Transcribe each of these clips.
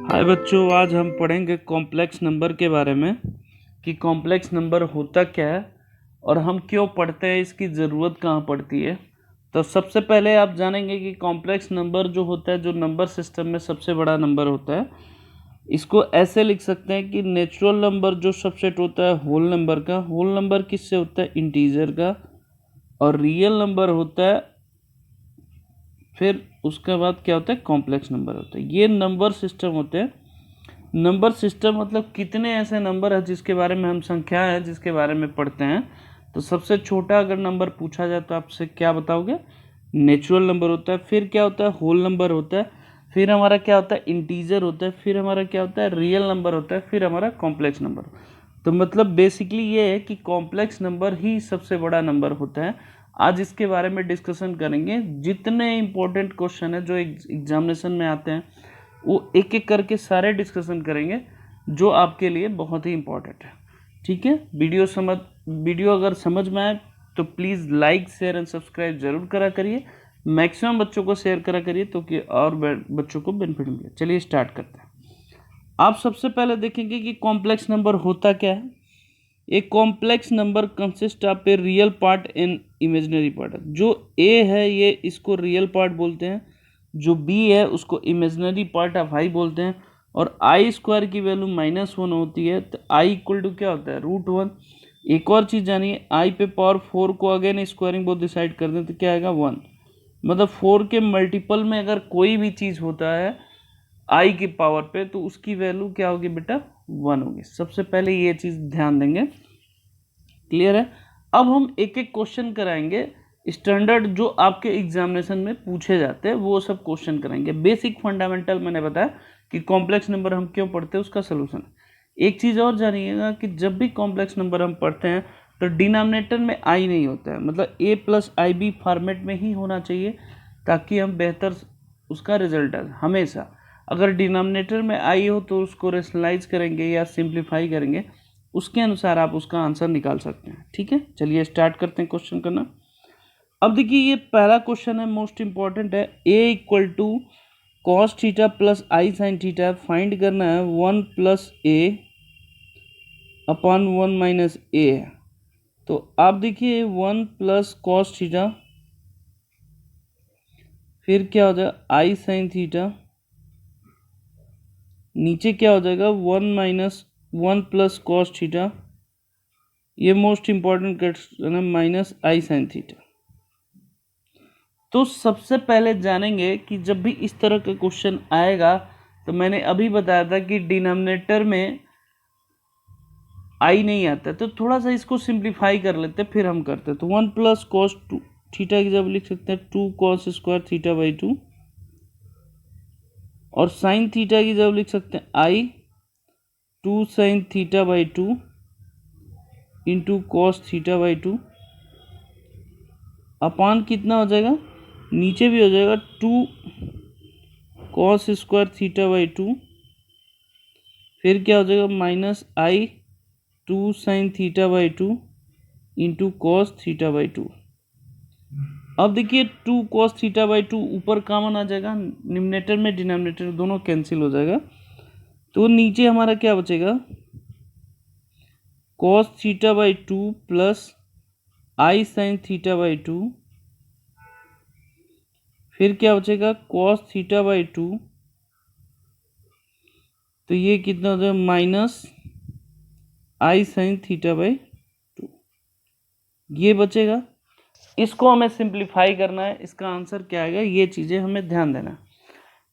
हाय बच्चों, आज हम पढ़ेंगे कॉम्प्लेक्स नंबर के बारे में कि कॉम्प्लेक्स नंबर होता क्या है और हम क्यों पढ़ते हैं, इसकी ज़रूरत कहाँ पड़ती है। तो सबसे पहले आप जानेंगे कि कॉम्प्लेक्स नंबर जो होता है, जो नंबर सिस्टम में सबसे बड़ा नंबर होता है, इसको ऐसे लिख सकते हैं कि नेचुरल नंबर जो सबसेट होता है होल नंबर का। होल नंबर किससे होता है? इंटीजर का। और रियल नंबर होता है, फिर उसके बाद क्या होता है? कॉम्प्लेक्स नंबर होता है। ये नंबर सिस्टम होते हैं। नंबर सिस्टम मतलब कितने ऐसे नंबर है जिसके बारे में हम संख्या है जिसके बारे में पढ़ते हैं। तो सबसे छोटा अगर नंबर पूछा जाए तो आपसे क्या बताओगे? नेचुरल नंबर होता है। फिर क्या होता है? होल नंबर होता है। फिर हमारा क्या होता है? इंटीजर होता है। फिर हमारा क्या होता है? रियल नंबर होता है। फिर हमारा कॉम्प्लेक्स नंबर। तो मतलब बेसिकली ये है कि कॉम्प्लेक्स नंबर ही सबसे बड़ा नंबर होता है। आज इसके बारे में डिस्कशन करेंगे। जितने इंपॉर्टेंट क्वेश्चन है जो एग्जामिनेशन में आते हैं वो एक एक करके सारे डिस्कशन करेंगे, जो आपके लिए बहुत ही इम्पोर्टेंट है। ठीक है, वीडियो अगर समझ में आए तो please like share and subscribe जरूर करा करिए। मैक्सिमम बच्चों को शेयर करा करिए तो कि और बच्चों को बेनिफिट मिले। चलिए स्टार्ट करते हैं। आप सबसे पहले देखेंगे कि कॉम्प्लेक्स नंबर होता क्या है। एक complex number consist of a real part and imaginary part. जो ए है ये इसको रियल पार्ट बोलते हैं, जो बी है उसको इमेजिनरी पार्ट ऑफ आई बोलते हैं। और आई स्क्वायर की वैल्यू -1 होती है, तो आई इक्वल टू क्या होता है? √1। एक और चीज़ जानिए, आई पे पावर 4 को अगेन स्क्वायरिंग बोर्ड डिसाइड कर दें तो क्या आएगा? 1। मतलब 4 के मल्टीपल में अगर कोई भी चीज़ होता है आई की पावर पे तो उसकी वैल्यू क्या होगी बेटा? 1 होगी। सबसे पहले ये चीज़ ध्यान देंगे। क्लियर है? अब हम एक एक क्वेश्चन कराएंगे। स्टैंडर्ड जो आपके एग्जामिनेशन में पूछे जाते हैं वो सब क्वेश्चन कराएंगे। बेसिक फंडामेंटल मैंने बताया कि कॉम्प्लेक्स नंबर हम क्यों पढ़ते हैं, उसका सोल्यूशन। एक चीज़ और जानिएगा कि जब भी कॉम्प्लेक्स नंबर हम पढ़ते हैं तो डिनोमिनेटर में आई नहीं होता है, मतलब a+ib फॉर्मेट में ही होना चाहिए ताकि हम बेहतर उसका रिजल्ट आए। हमेशा अगर डिनोमिनेटर में आई हो तो उसको रेशनलाइज करेंगे या सिंप्लीफाई करेंगे, उसके अनुसार आप उसका आंसर निकाल सकते हैं। ठीक है, चलिए स्टार्ट करते हैं क्वेश्चन करना। अब देखिए ये पहला क्वेश्चन है, मोस्ट इंपॉर्टेंट है। a equal to cos theta plus i sine theta find करना है। 1 + a अपॉन 1 - a है। तो आप देखिए 1 + कॉस थीटा, फिर क्या हो जाएगा? आई साइन थीटा, नीचे क्या हो जाएगा? 1 + कॉस थीटा। ये मोस्ट इंपॉर्टेंट क्वेश्चन है, -i sin थीटा। तो सबसे पहले जानेंगे कि जब भी इस तरह का क्वेश्चन आएगा तो मैंने अभी बताया था कि डिनोमिनेटर में आई नहीं आता, तो थोड़ा सा इसको सिंप्लीफाई कर लेते फिर हम करते। तो 1 + cos थीटा की जब लिख सकते हैं 2 cos स्क्वायर थीटा/2, और साइन थीटा की जब लिख सकते हैं आई 2 sin थीटा/2 इंटू कॉस थीटा/2 अपान कितना हो जाएगा? नीचे भी हो जाएगा 2 cos स्क्वायर थीटा/2, फिर क्या हो जाएगा? -i 2 sin theta into cos theta. अब देखिए 2 cos थीटा/2 ऊपर कॉमन आ जाएगा, न्यूमरेटर में डिनोमिनेटर दोनों कैंसिल हो जाएगा, तो नीचे हमारा क्या बचेगा? cos थीटा/2 प्लस i sin थीटा/2, फिर क्या बचेगा? cos थीटा/2, तो ये कितना हो जाएगा? -i sin थीटा/2, ये बचेगा। इसको हमें सिंप्लीफाई करना है, इसका आंसर क्या आएगा ये चीज़ें हमें ध्यान देना है।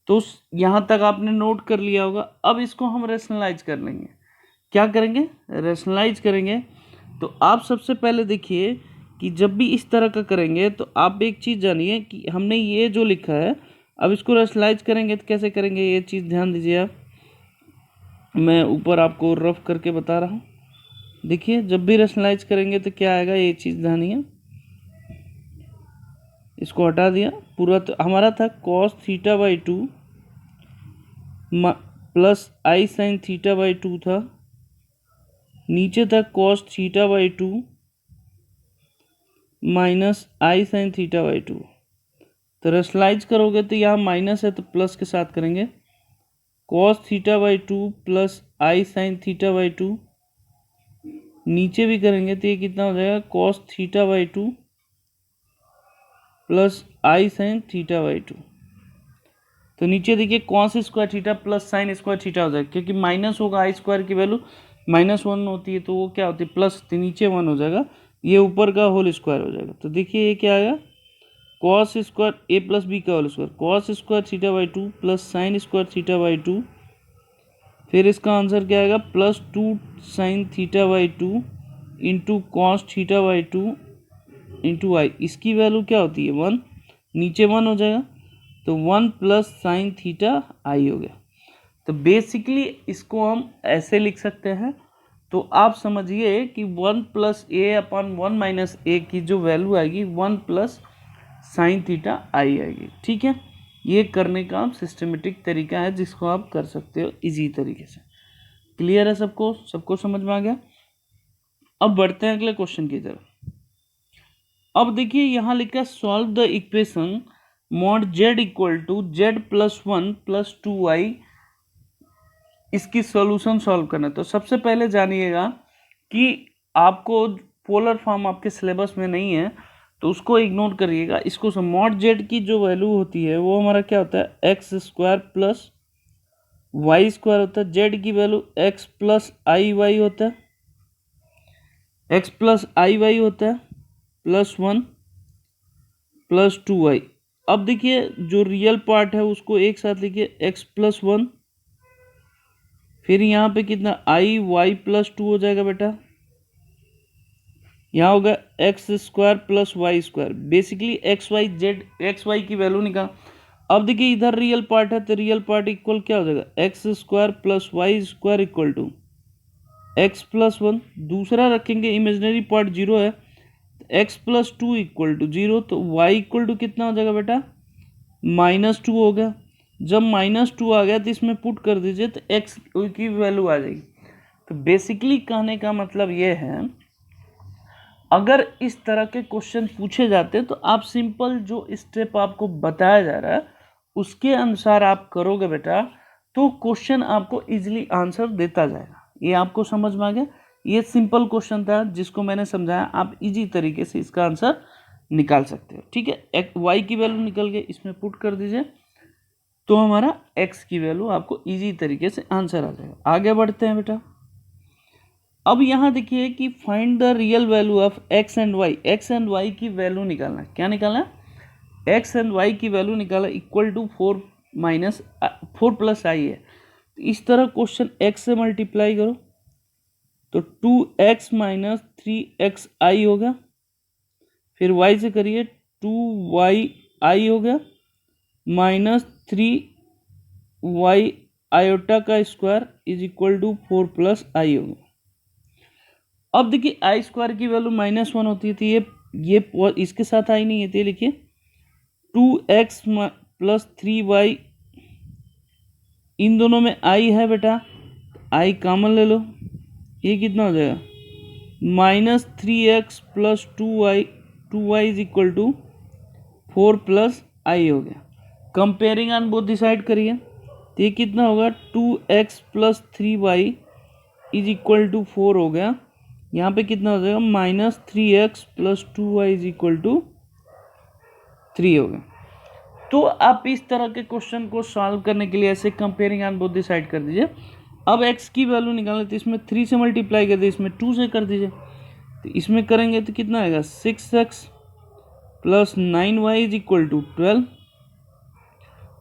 तो यहाँ तक आपने नोट कर लिया होगा। अब इसको हम रेशनलाइज कर लेंगे। क्या करेंगे? रेशनलाइज करेंगे। तो आप सबसे पहले देखिए कि जब भी इस तरह का करेंगे तो आप एक चीज़ जानिए कि हमने ये जो लिखा है, अब इसको रेशनलाइज करेंगे तो कैसे करेंगे ये चीज़ ध्यान दीजिए आप। मैं ऊपर आपको रफ करके बता रहा हूँ। देखिए जब भी रेशनलाइज करेंगे तो क्या आएगा ये चीज़ ध्यानिए। इसको हटा दिया, पूरा तो हमारा था cos थीटा/2 प्लस i sin थीटा/2 था, नीचे था cos थीटा/2 माइनस i sin थीटा/2। तो रेशनलाइज करोगे तो यहाँ माइनस है तो प्लस के साथ करेंगे, cos theta by 2 plus i sine theta by 2, नीचे भी करेंगे तो ये कितना हो जाएगा cos theta by 2 plus i sine theta by 2। तो नीचे देखिए cos square theta plus sine square theta हो जाएगा, क्योंकि माइनस होगा आई स्क्वायर की वैल्यू -1 होती है, तो वो क्या होती है प्लस, तो नीचे 1 हो जाएगा, ये ऊपर का होल स्क्वायर हो जाएगा। तो देखिए ये क्या आएगा cos square A plus B का whole square, cos square theta by 2 plus sine square theta by 2, फिर इसका आंसर क्या आएगा +2 sine theta by 2 into cos theta by 2 into i. इसकी वैल्यू क्या होती है 1, नीचे 1 हो जाएगा, तो 1 प्लस साइन थीटा आई हो गया। तो बेसिकली इसको हम ऐसे लिख सकते हैं, तो आप समझिए कि 1 प्लस ए अपॉन 1 माइनस ए की जो वैल्यू आएगी 1 प्लस साइन थीटा आई आएगी। ठीक है, ये करने का सिस्टमेटिक तरीका है जिसको आप कर सकते हो इजी तरीके से। क्लियर है सबको, सबको समझ में आ गया। अब बढ़ते हैं अगले क्वेश्चन की तरफ। अब देखिए यहाँ लिखा solve the equation mod z equal to z plus 1 plus 2y, इसकी सॉल्यूशन सॉल्व करना है। तो सबसे पहले जानिएगा कि आपको पोलर फॉर्म आपके सिलेबस में नहीं है, तो उसको इग्नोर करिएगा। इसको मॉड जेड की जो वैल्यू होती है वो हमारा क्या होता है x square plus y square होता है, जेड की value x plus i y होता है, एक्स प्लस आई वाई होता है प्लस 1 प्लस 2y। अब देखिए जो रियल पार्ट है उसको एक साथ लिखिए एक्स प्लस 1, फिर यहाँ पे कितना आई वाई प्लस 2 हो जाएगा बेटा, यहाँ होगा x square plus y square, basically x y z x y की वैल्यू निकाल। अब देखिए इधर रियल पार्ट है तो रियल पार्ट इक्वल क्या हो जाएगा x square plus y square equal to x plus 1, दूसरा रखेंगे इमेजिनरी पार्ट 0 है, एक्स प्लस 2 इक्वल टू 0, तो वाई इक्वल टू कितना हो जाएगा बेटा -2 हो गया। जब -2 आ गया तो इसमें पुट कर दीजिए तो एक्स की वैल्यू आ जाएगी। तो बेसिकली कहने का मतलब ये है, अगर इस तरह के क्वेश्चन पूछे जाते तो आप सिंपल जो स्टेप आपको बताया जा रहा है उसके अनुसार आप करोगे बेटा, तो क्वेश्चन आपको इजीली आंसर देता जाएगा। ये आपको समझ में आ गया। ये सिंपल क्वेश्चन था जिसको मैंने समझाया, आप इजी तरीके से इसका आंसर निकाल सकते हो। ठीक है, वाई की वैल्यू निकल गई, इसमें पुट कर दीजिए तो हमारा एक्स की वैल्यू आपको इजी तरीके से आंसर आ जाएगा। आगे बढ़ते हैं बेटा। अब यहाँ देखिए कि find the real value of x and y, x and y की वैल्यू निकालना। क्या निकालना? एक्स एंड वाई की वैल्यू निकाला इक्वल टू 4 प्लस आई है। इस तरह क्वेश्चन एक्स से मल्टीप्लाई करो तो 2x माइनस 3x आई होगा, फिर y से करिए 2y आई होगा माइनस 3y आयोटा का square is equal to 4 plus i होगा। अब देखिए आई स्क्वायर की वैल्यू -1 होती थी, ये इसके साथ आई नहीं है, तो लिखिए 2x प्लस 3y, इन दोनों में आई है बेटा, आई कॉमन ले लो, ये कितना हो जाएगा -3x plus 2y is equal to 4 plus i हो गया। Comparing on both the side करिए तो ये कितना होगा 2x plus 3y is equal to 4 हो गया। यहाँ पे कितना हो जाएगा -3x plus 2y is equal to 3 हो गया। तो आप इस तरह के क्वेश्चन को सॉल्व करने के लिए ऐसे comparing on both the side कर दीजिए। अब x की वैल्यू निकालना तो इसमें 3 से मल्टीप्लाई कर दीजिए, इसमें 2 से कर दीजिए, तो इसमें करेंगे तो कितना आएगा 6x plus 9y is equal to 12।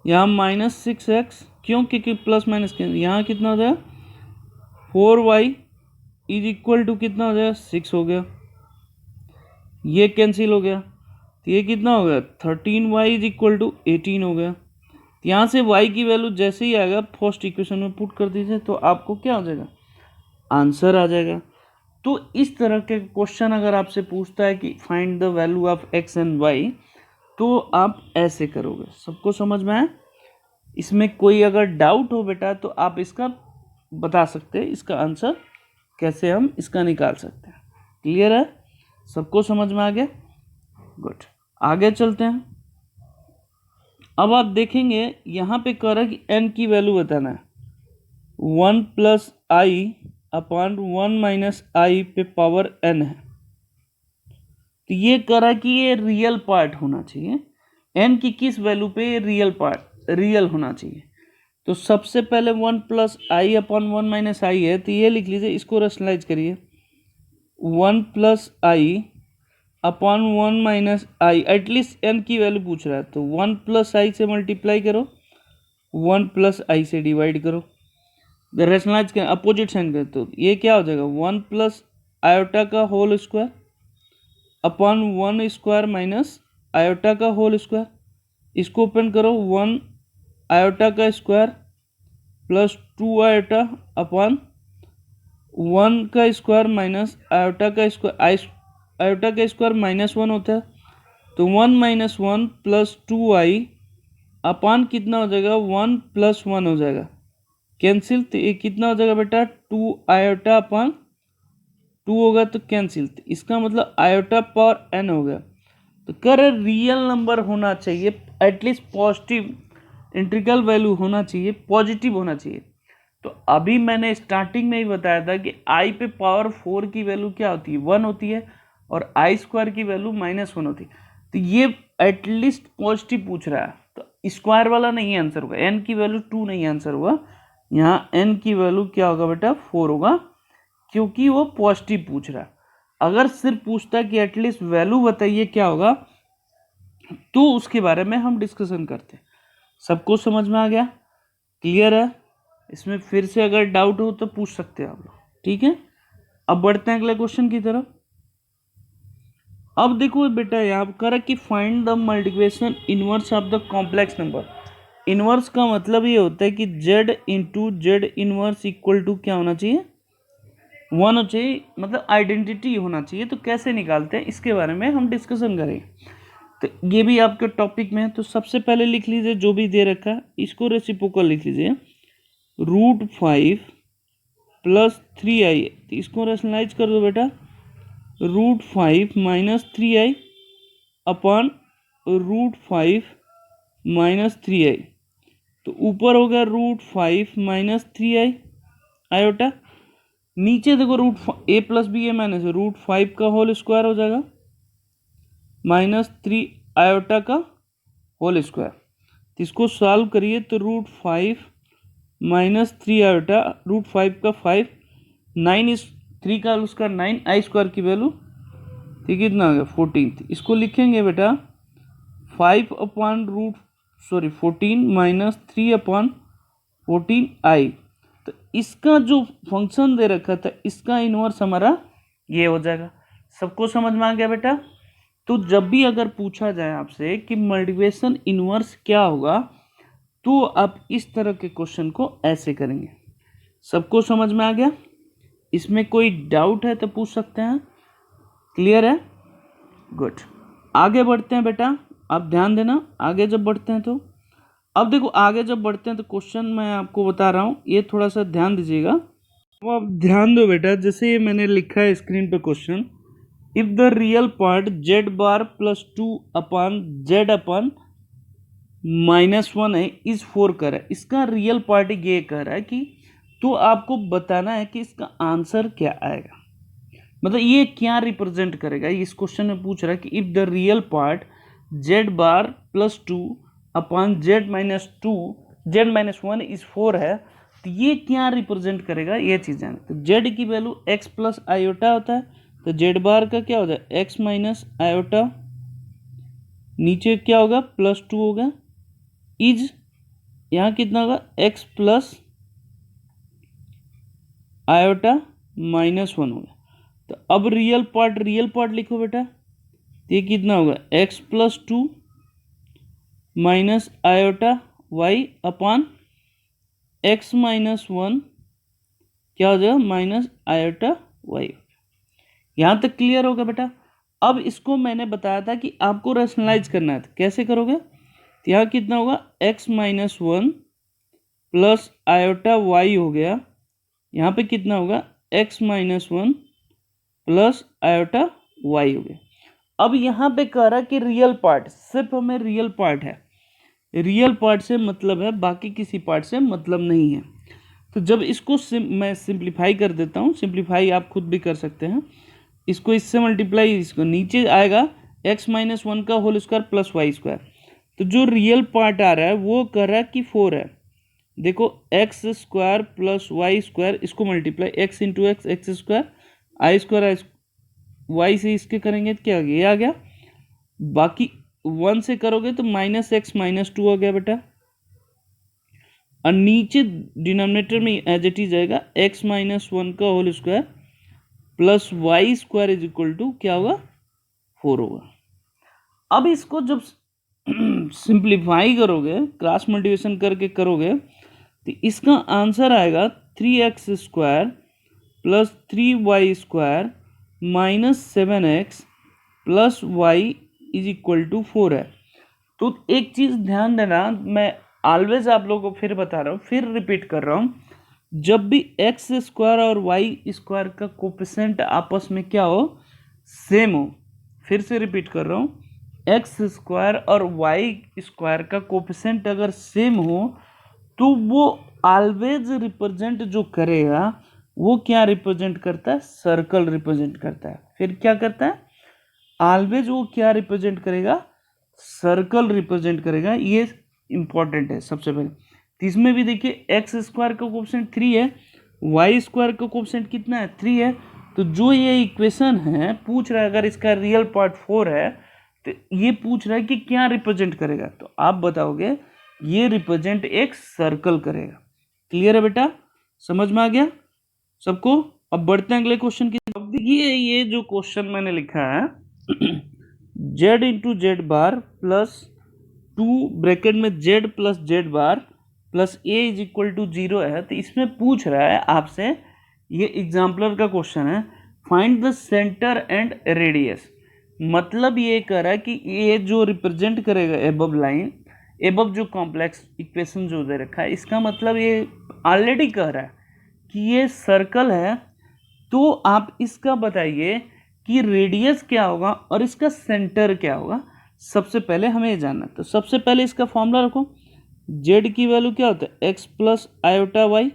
यहाँ -6x क्यों, क्योंकि प्लस माइनस के यहाँ कितना हो जाएगा 4y इज इक्वल टू कितना हो जाएगा 6 हो गया, ये कैंसिल हो गया, तो ये कितना हो गया 13y इज इक्वल टू 18 हो गया। यहाँ से y की वैल्यू जैसे ही आएगा फर्स्ट इक्वेशन में पुट कर दीजिए तो आपको क्या हो जाएगा आंसर आ जाएगा। तो इस तरह के क्वेश्चन अगर आपसे पूछता है कि find the value of x and y, तो आप ऐसे करोगे। सबको समझ में आया? इसमें कोई अगर डाउट हो बेटा तो आप इसका बता सकते हैं, इसका आंसर कैसे हम इसका निकाल सकते हैं। क्लियर है? सबको समझ में आ गया? गुड, आगे चलते हैं। अब आप देखेंगे यहाँ पे कह रहा है कि n की वैल्यू बताना है, 1 प्लस आई अपॉन 1 माइनस आई पे पावर n है। तो ये करा कि ये रियल पार्ट होना चाहिए, n की किस वैल्यू पे ये रियल होना चाहिए। तो सबसे पहले 1 प्लस आई अपॉन 1 माइनस आई है, तो ये लिख लीजिए, इसको रैशनलाइज करिए। 1 प्लस आई अपॉन 1 माइनस आई, एटलीस्ट n की वैल्यू पूछ रहा है, तो 1 प्लस आई से मल्टीप्लाई करो, 1 प्लस आई से डिवाइड करो, रैशनलाइज करें, अपोजिट साइन करें, तो ये क्या हो जाएगा 1 प्लस आयोटा का whole square upon 1 square minus iota का होल स्क्वायर। इसको ओपन करो, 1 आयोटा का स्क्वायर प्लस 2 आयोटा अपॉन 1 का स्क्वायर माइनस आयोटा का स्क्वायर, आयोटा का स्क्वायर -1 होता है, तो 1 माइनस 1 प्लस 2i अपॉन कितना हो जाएगा 1 प्लस 1 हो जाएगा, कैंसिल, तो ये कितना हो जाएगा बेटा 2 आयोटा अपॉन 2 होगा तो कैंसिल, तो इसका मतलब आयोटा पावर n हो गया। तो कर रियल नंबर होना चाहिए, एटलीस्ट पॉजिटिव इंटीग्रल वैल्यू होना चाहिए, पॉजिटिव होना चाहिए। तो अभी मैंने स्टार्टिंग में ही बताया था कि i पे पावर 4 की वैल्यू क्या होती है 1 होती है, और आई स्क्वायर की वैल्यू -1 होती है। तो ये एटलीस्ट पॉजिटिव पूछ रहा है, तो स्क्वायर वाला नहीं आंसर होगा, n की वैल्यू 2 नहीं आंसर होगा, यहाँ n की वैल्यू क्या होगा बेटा 4 होगा, क्योंकि वो पॉजिटिव पूछ रहा है। अगर सिर्फ पूछता कि एटलीस्ट वैल्यू बताइए क्या होगा, तो उसके बारे में हम डिस्कशन करते हैं। सबको समझ में आ गया, क्लियर है? इसमें फिर से अगर डाउट हो तो पूछ सकते हैं आप लोग, ठीक है। अब बढ़ते हैं अगले क्वेश्चन की तरफ। अब देखो बेटा, यहाँ पर करा कि find the multiplication inverse of the complex number. Inverse का मतलब ये होता है कि z into z inverse equal to क्या होना चाहिए 1 होना चाहिए, मतलब आइडेंटिटी होना चाहिए। तो कैसे निकालते हैं इसके बारे में हम डिस्कशन करेंगे, तो ये भी आपके टॉपिक में है। तो सबसे पहले लिख लीजिए जो भी दे रखा है, इसको रेसिप्रोकल लिख लीजिए, √5 प्लस 3i, तो इसको रेशनलाइज कर दो बेटा, √5 minus 3i upon √5 minus 3i, तो ऊपर हो गया √5 माइनस 3i आयोटा, नीचे देखो a plus b a minus √5 का होल स्क्वायर हो जाएगा -3 आयोटा का होल स्क्वायर। तो इसको सॉल्व करिए, तो √5 माइनस 3 आयोटा, √5 का 5, 9 इस 3 का उसका 9, आई स्क्वायर की वैल्यू तो कितना हो गया 14। इसको लिखेंगे बेटा 5 अपॉन 14 माइनस 3 अपॉन 14 आई। तो इसका जो फंक्शन दे रखा था, इसका इनवर्स हमारा ये हो जाएगा। सबको समझ में आ गया बेटा? तो जब भी अगर पूछा जाए आपसे कि मल्टीप्लिकेशन इनवर्स क्या होगा, तो आप इस तरह के क्वेश्चन को ऐसे करेंगे। सबको समझ में आ गया? इसमें कोई डाउट है तो पूछ सकते हैं, क्लियर है? गुड। आगे बढ़ते हैं बेटा, आप ध्यान देना आगे जब बढ़ते हैं तो। अब देखो आगे जब बढ़ते हैं तो क्वेश्चन मैं आपको बता रहा हूँ, ये थोड़ा सा ध्यान दीजिएगा। अब आप ध्यान दो बेटा, जैसे ये मैंने लिखा है स्क्रीन पे question, if the real part z bar plus 2 upon z upon -1 है इज 4 कर रहा है, इसका रियल पार्ट ये कह रहा है कि, तो आपको बताना है कि इसका आंसर क्या आएगा, मतलब ये क्या रिप्रेजेंट करेगा। इस क्वेश्चन में पूछ रहा है कि if the real part z bar plus 2 upon z-1 is 4 है, तो ये क्या रिप्रेजेंट करेगा, ये चीज़ जाने। तो z की वैल्यू x प्लस आयोटा होता है, तो z बार का क्या होता है x माइनस आयोटा, नीचे क्या होगा +2 होगा, इज यहाँ कितना होगा x प्लस आयोटा -1 होगा। तो अब रियल पार्ट लिखो बेटा, तो ये कितना होगा x plus 2 minus iota y upon x -1 क्या हो जाएगा माइनस आयोटा y। यहाँ तक क्लियर होगा बेटा? अब इसको मैंने बताया था कि आपको रैशनलाइज करना है, तो कैसे करोगे, तो यहाँ कितना होगा x -1 प्लस आयोटा y हो गया, यहाँ पे कितना होगा x -1 प्लस आयोटा y हो गया। अब यहाँ पे कह रहा कि रियल पार्ट, सिर्फ हमें रियल पार्ट है, रियल पार्ट से मतलब है, बाकी किसी पार्ट से मतलब नहीं है। तो जब इसको मैं सिंप्लीफाई कर देता हूँ, सिंप्लीफाई आप खुद भी कर सकते हैं, इसको इससे मल्टीप्लाई, इसको नीचे आएगा x-1 का whole square plus y square. तो जो रियल पार्ट आ रहा है वो कर रहा है कि 4 है। देखो x square plus y square, इसको multiply x into x, x square, i square i, y से इसके करेंगे तो क्या आ गया, ये आ गया। बाकी 1 से करोगे तो -x-2 हो गया बेटा, और नीचे डिनोमिनेटर में एज इट इज जाएगा x-1 का whole square plus y square is equal to क्या होगा, 4 होगा। अब इसको जब सिंप्लीफाई करोगे, क्रॉस मल्टीप्लिकेशन करके करोगे, तो इसका आंसर आएगा 3x square plus 3y square minus 7x plus y is equal to 4 है। तो एक चीज़ ध्यान देना, मैं ऑलवेज आप लोगों को फिर बता रहा हूँ, फिर रिपीट कर रहा हूँ, जब भी एक्स स्क्वायर और वाई स्क्वायर का कोफिशिएंट आपस में क्या हो, सेम हो, फिर से रिपीट कर रहा हूँ, एक्स स्क्वायर और वाई स्क्वायर का कोफिशिएंट अगर सेम हो तो वो ऑलवेज रिप्रेजेंट जो करेगा वो क्या रिप्रेजेंट करता है, सर्कल रिप्रेजेंट करता है। फिर क्या करता है, ऑलवेज वो क्या रिप्रेजेंट करेगा, सर्कल रिप्रेजेंट करेगा। ये इंपॉर्टेंट है सबसे पहले। तो इसमें भी देखिए एक्स स्क्वायर का कोफिशिएंट 3 है, वाई स्क्वायर का कोफिशिएंट कितना है, 3 है। तो जो ये इक्वेशन है पूछ रहा है, अगर इसका रियल पार्ट 4 है तो ये पूछ रहा है कि क्या रिप्रेजेंट करेगा, तो आप बताओगे ये रिप्रेजेंट एक सर्कल करेगा। क्लियर है बेटा, समझ में आ गया सबको। अब बढ़ते हैं अगले क्वेश्चन की। अब देखिए ये जो क्वेश्चन मैंने लिखा है z into z bar plus 2 bracket में z plus z bar plus a is equal to 0 है। तो इसमें पूछ रहा है आपसे, ये एग्जाम्पलर का क्वेश्चन है, find the centre and radius. मतलब ये कह रहा है कि ये जो रिप्रेजेंट करेगा एबव लाइन, एबव जो कॉम्प्लेक्स इक्वेशन जो दे रखा है, इसका मतलब ये ऑलरेडी कह रहा है कि ये सर्कल है। तो आप इसका बताइए कि रेडियस क्या होगा और इसका सेंटर क्या होगा। सबसे पहले हमें ये जानना है, तो सबसे पहले इसका फॉर्मूला रखो, z की वैल्यू क्या होता है, x plus iota y,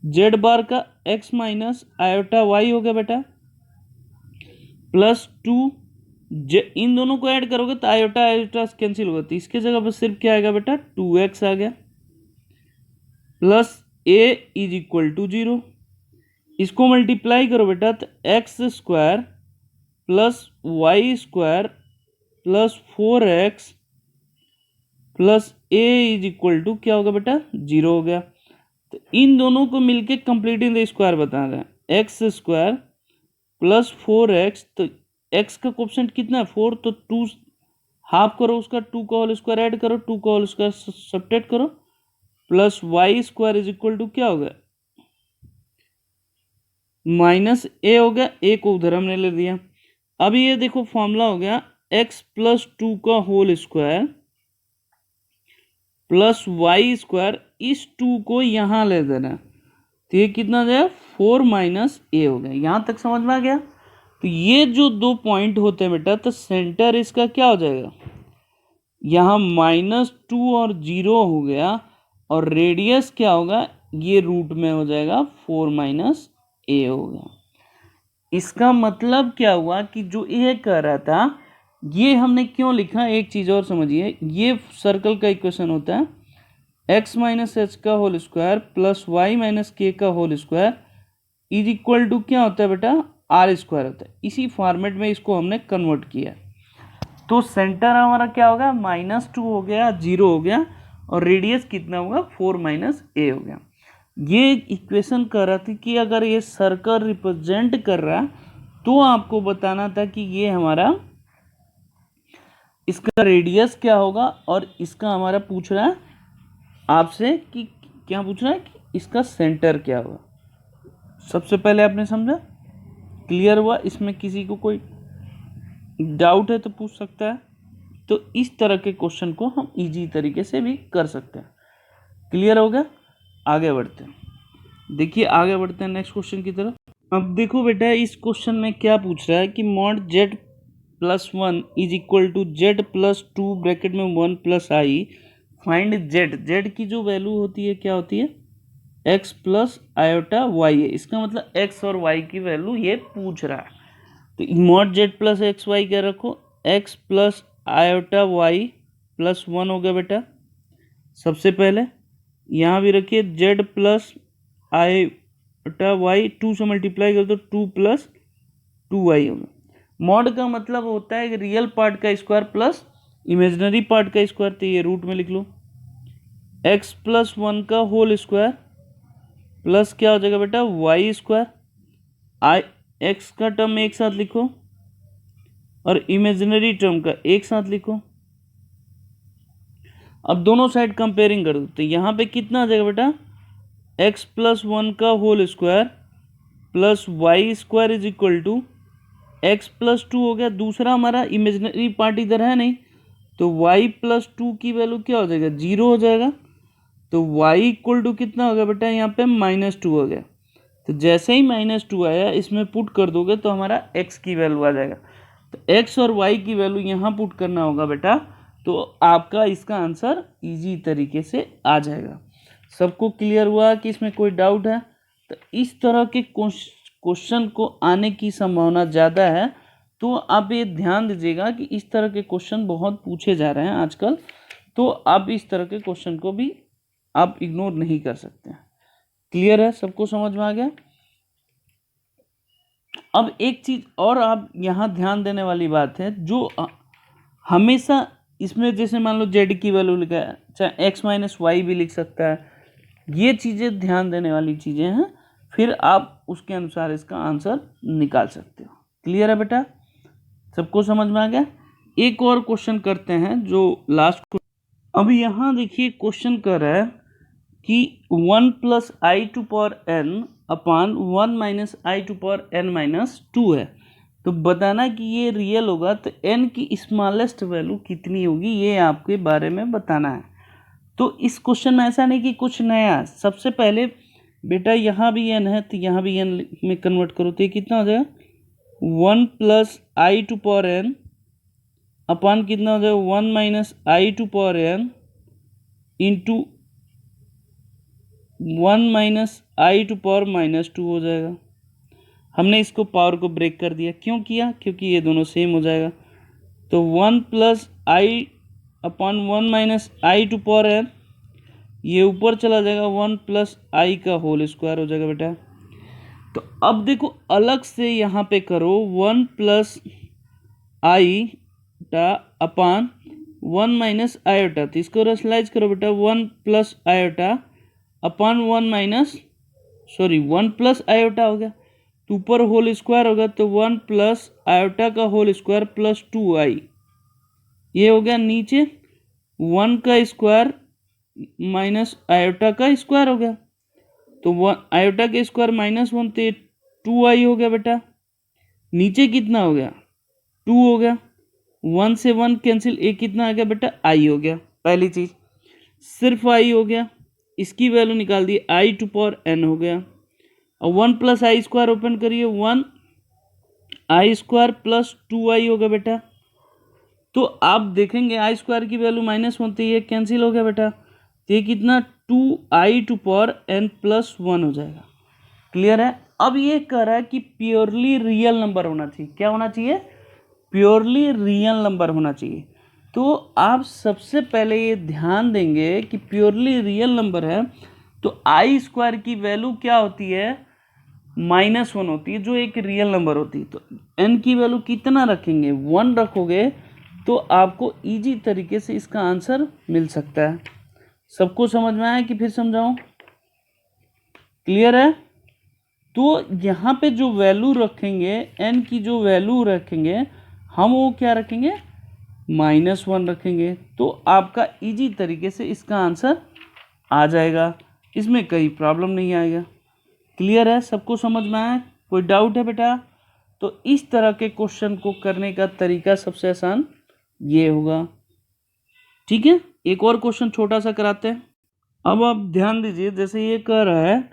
z bar का x माइनस आयोटा वाई हो गया बेटा, प्लस 2, इन दोनों को ऐड करोगे तो आयोटा आयोटा कैंसिल होगा, तो इसके जगह पर सिर्फ क्या आएगा बेटा, 2x आ गया, plus a is equal to 0। इसको मल्टीप्लाई करो बेटा तो x square plus y square plus 4x plus a is equal to क्या होगा बेटा, 0 हो गया। तो इन दोनों को मिलके कंप्लीटिंग द स्क्वायर बता रहे हैं, एक्स स्क्वायर प्लस 4x, तो x का कोफिशिएंट कितना है, 4, तो 2 हाफ करो उसका, 2 का होल स्क्वायर ऐड करो, 2 का होल स्क्वायर सब्ट्रैक्ट करो, plus y square is equal to क्या हो गया, माइनस a हो गया, a को उधर हमने ले दिया। अब ये देखो फॉर्मूला हो गया x प्लस 2 का whole square plus y square, इस 2 को यहाँ ले देना, तो ये कितना जाएगा, 4 माइनस a हो गया। यहाँ तक समझ में आ गया। तो ये जो दो पॉइंट होते हैं बेटा, तो सेंटर इसका क्या हो जाएगा, यहाँ -2 और 0 हो गया, और रेडियस क्या होगा, ये रूट में हो जाएगा 4 माइनस a हो गया। इसका मतलब क्या हुआ कि जो ये कह रहा था, ये हमने क्यों लिखा, एक चीज़ और समझिए, ये सर्कल का इक्वेशन होता है x माइनस एच का whole square plus y minus k का whole square is equal to क्या होता है बेटा, आर स्क्वायर होता है। इसी फॉर्मेट में इसको हमने कन्वर्ट किया। तो सेंटर हमारा क्या होगा, -2 हो गया, 0 हो गया, और रेडियस कितना होगा, 4 माइनस a हो गया। ये इक्वेशन कह रहा था कि अगर ये सर्कल रिप्रेजेंट कर रहा तो आपको बताना था कि ये हमारा, इसका रेडियस क्या होगा, और इसका हमारा पूछ रहा है आपसे कि क्या पूछ रहा है कि इसका सेंटर क्या होगा। सबसे पहले आपने समझा, क्लियर हुआ, इसमें किसी को कोई डाउट है तो पूछ सकता है। तो इस तरह के क्वेश्चन को हम इजी तरीके से भी कर सकते हैं। क्लियर हो गया, आगे बढ़ते हैं। देखिए आगे बढ़ते हैं नेक्स्ट क्वेश्चन की तरफ। अब देखो बेटा इस क्वेश्चन में क्या पूछ रहा है कि mod z plus 1 is equal to z plus 2 bracket में 1 plus i, find z। z की जो वैल्यू होती है क्या होती है, एक्स प्लस आयोटा वाई है। इसका मतलब एक्स और वाई की वैल्यू ये पूछ रहा है। तो mod z plus x y क्या रखो, x plus iota y plus 1 हो गया बेटा। सबसे पहले यहाँ भी रखिए जेड प्लस आयोटा वाई, 2 से मल्टीप्लाई कर दो 2 प्लस 2y होगा। मॉड का मतलब होता है कि रियल पार्ट का स्क्वायर प्लस इमेजिनरी पार्ट का स्क्वायर। तो ये रूट में लिख लो x प्लस 1 का होल स्क्वायर प्लस क्या हो जाएगा बेटा वाई स्क्वायर। आई एक्स का टर्म एक साथ लिखो और इमेजिनरी टर्म का एक साथ लिखो। अब दोनों साइड कंपेयरिंग कर दो तो यहाँ पे कितना आ जाएगा बेटा, x प्लस 1 का whole square plus y square is equal to x plus 2 हो गया। दूसरा हमारा इमेजिनरी पार्ट इधर है नहीं, तो y प्लस 2 की वैल्यू क्या हो जाएगा, 0 हो जाएगा। तो y इक्वल टू कितना हो गया बेटा, यहाँ पे -2 हो गया। तो जैसे ही -2 आया इसमें पुट कर दोगे तो हमारा x की वैल्यू आ जाएगा। तो x और y की वैल्यू यहाँ पुट करना होगा बेटा, तो आपका इसका आंसर इजी तरीके से आ जाएगा। सबको क्लियर हुआ कि इसमें कोई डाउट है? तो इस तरह के क्वेश्चन को आने की संभावना ज़्यादा है, तो आप ये ध्यान दीजिएगा कि इस तरह के क्वेश्चन बहुत पूछे जा रहे हैं आजकल। तो आप इस तरह के क्वेश्चन को भी आप इग्नोर नहीं कर सकते हैं। क्लियर है? सबको समझ में आ गया? अब एक चीज़ और आप यहाँ ध्यान देने वाली बात है, जो हमेशा इसमें जैसे मान लो जेड की वैल्यू लिखा है, चाहे एक्स माइनस वाई भी लिख सकता है, ये चीज़ें ध्यान देने वाली चीज़ें हैं। फिर आप उसके अनुसार इसका आंसर निकाल सकते हो। क्लियर है बेटा? सबको समझ में आ गया? एक और क्वेश्चन करते हैं जो लास्ट। अब यहाँ देखिए क्वेश्चन कर रहा है कि 1 plus i to power n upon 1 minus i to power n minus 2 है। तो बताना कि ये रियल होगा तो n की स्मॉलेस्ट वैल्यू कितनी होगी, ये आपके बारे में बताना है। तो इस क्वेश्चन में ऐसा नहीं कि कुछ नया, सबसे पहले बेटा यहाँ भी n है तो यहाँ भी n में कन्वर्ट करो तो ये कितना हो जाएगा, 1 plus i to power n upon कितना हो जाएगा, 1 minus i to power n into 1 minus i to power -2 हो जाएगा। हमने इसको पावर को ब्रेक कर दिया, क्यों किया, क्योंकि ये दोनों सेम हो जाएगा। तो 1 plus i upon 1 minus i to power n, ये ऊपर चला जाएगा, 1 प्लस आई का होल स्क्वायर हो जाएगा बेटा। तो अब देखो अलग से यहाँ पे करो 1 plus i upon 1 minus iota, तो इसको रेशनलाइज करो बेटा, 1 प्लस आयोटा अपान 1 प्लस आयोटा हो गया, तो ऊपर होल स्क्वायर होगा तो 1 प्लस आयोटा का होल स्क्वायर प्लस 2i, ये हो गया। नीचे 1 का स्क्वायर माइनस आयोटा का स्क्वायर हो गया, तो 1 आयोटा के स्क्वायर -1 तो 2i हो गया बेटा। नीचे कितना हो गया, 2 हो गया, 1 से 1 कैंसिल, एक कितना आ गया बेटा, i हो गया। पहली चीज सिर्फ i हो गया, इसकी वैल्यू निकाल दी, i टू पावर n हो गया। और 1 प्लस आई स्क्वायर ओपन करिए, 1 आई स्क्वायर प्लस 2i होगा बेटा। तो आप देखेंगे आई स्क्वायर की वैल्यू -1 तो ये कैंसिल हो गया बेटा, तो ये कितना 2i to power n plus 1 हो जाएगा। क्लियर है? अब ये कह रहा है कि प्योरली रियल नंबर होना चाहिए। क्या होना चाहिए? प्योरली रियल नंबर होना चाहिए। तो आप सबसे पहले ये ध्यान देंगे कि प्योरली रियल नंबर है तो आई स्क्वायर की वैल्यू क्या होती है, -1 होती है, जो एक रियल नंबर होती है। तो n की वैल्यू कितना रखेंगे, 1 रखोगे तो आपको इजी तरीके से इसका आंसर मिल सकता है। सबको समझ में आया कि फिर समझाऊं? क्लियर है? तो यहाँ पे जो वैल्यू रखेंगे, n की जो वैल्यू रखेंगे हम वो क्या रखेंगे, -1 रखेंगे, तो आपका इजी तरीके से इसका आंसर आ जाएगा, इसमें कोई प्रॉब्लम नहीं आएगा। क्लियर है? सबको समझ में आया? कोई डाउट है बेटा? तो इस तरह के क्वेश्चन को करने का तरीका सबसे आसान ये होगा। ठीक है, एक और क्वेश्चन छोटा सा कराते हैं। अब आप ध्यान दीजिए, जैसे ये कह रहा है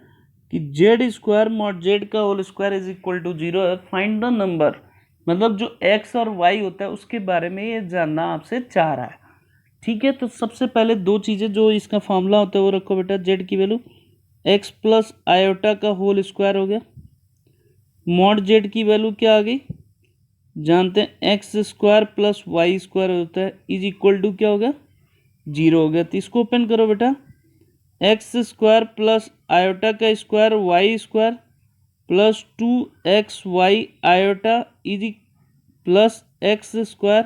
कि जेड स्क्वायर मॉड जेड का whole square is equal to 0 है, फाइंड द नंबर, मतलब जो x और y होता है उसके बारे में ये जानना आपसे चाह रहा है। ठीक है, तो सबसे पहले दो चीज़ें जो इसका फॉर्मूला होता है वो रखो बेटा। जेड की वैल्यू एक्स प्लस आयोटा का होल स्क्वायर हो गया। मॉड जेड की वैल्यू क्या आ गई, जानते हैं x square plus y square होता है इज इक्वल टू क्या हो गया, 0 हो गया। तो इसको ओपन करो बेटा, एक्स स्क्वायर प्लस आयोटा का square y square plus 2xy iota is plus x square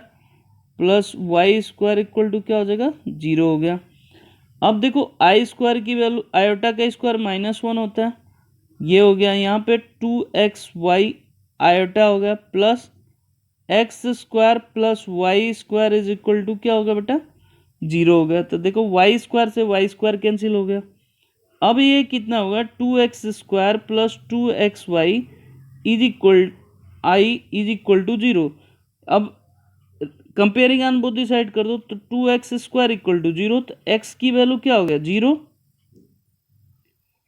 plus y square equal to क्या हो जाएगा, 0 हो गया। अब देखो आई स्क्वायर की वैल्यू, आयोटा का स्क्वायर -1 होता है, ये हो गया। यहाँ पे 2xy आयोटा हो गया plus x square plus y square is equal to क्या होगा बेटा, 0 हो गया। तो देखो वाई स्क्वायर से वाई स्क्वायर कैंसिल हो गया। अब ये कितना होगा, 2x square plus 2xy is equal is equal to 0। अब comparing on both the side कर दो तो 2x स्क्वायर इक्वल टू 0, तो x की वैल्यू क्या हो गया, 0।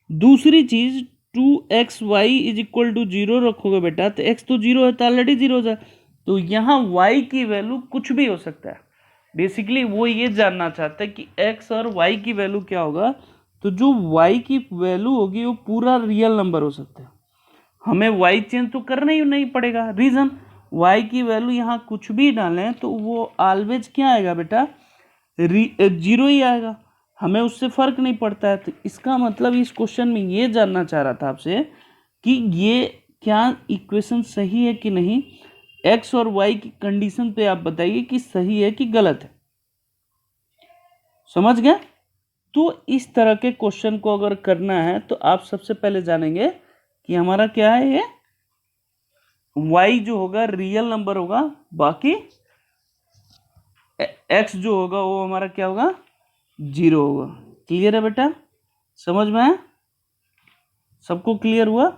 दूसरी चीज 2xy इज इक्वल टू 0 रखोगे बेटा तो x तो 0 है तो ऑलरेडी 0 हो जाए, तो यहाँ y की वैल्यू कुछ भी हो सकता है। बेसिकली वो ये जानना चाहता है कि x और y की वैल्यू क्या होगा, तो जो y की वैल्यू होगी वो पूरा रियल नंबर हो सकता है। हमें y चेंज तो करना ही नहीं पड़ेगा, रीजन y की वैल्यू यहाँ कुछ भी डालें तो वो ऑलवेज क्या आएगा बेटा, 0 ही आएगा, हमें उससे फर्क नहीं पड़ता है। तो इसका मतलब इस क्वेश्चन में ये जानना चाह रहा था आपसे कि ये क्या इक्वेशन सही है कि नहीं, x और y की कंडीशन पे आप बताइए कि सही है कि गलत है। समझ गए? तो इस तरह के क्वेश्चन को अगर करना है तो आप सबसे पहले जानेंगे कि हमारा क्या है, ये y जो होगा रियल नंबर होगा, बाकी x जो होगा वो हमारा क्या होगा, 0 होगा। क्लियर है बेटा, समझ में आया? सबको क्लियर हुआ?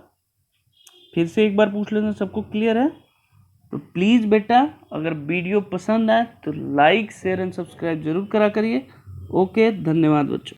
फिर से एक बार पूछ लेना, सबको क्लियर है? तो प्लीज़ बेटा अगर वीडियो पसंद आए तो लाइक शेयर एंड सब्सक्राइब जरूर करा करिए। ओके, धन्यवाद बच्चों।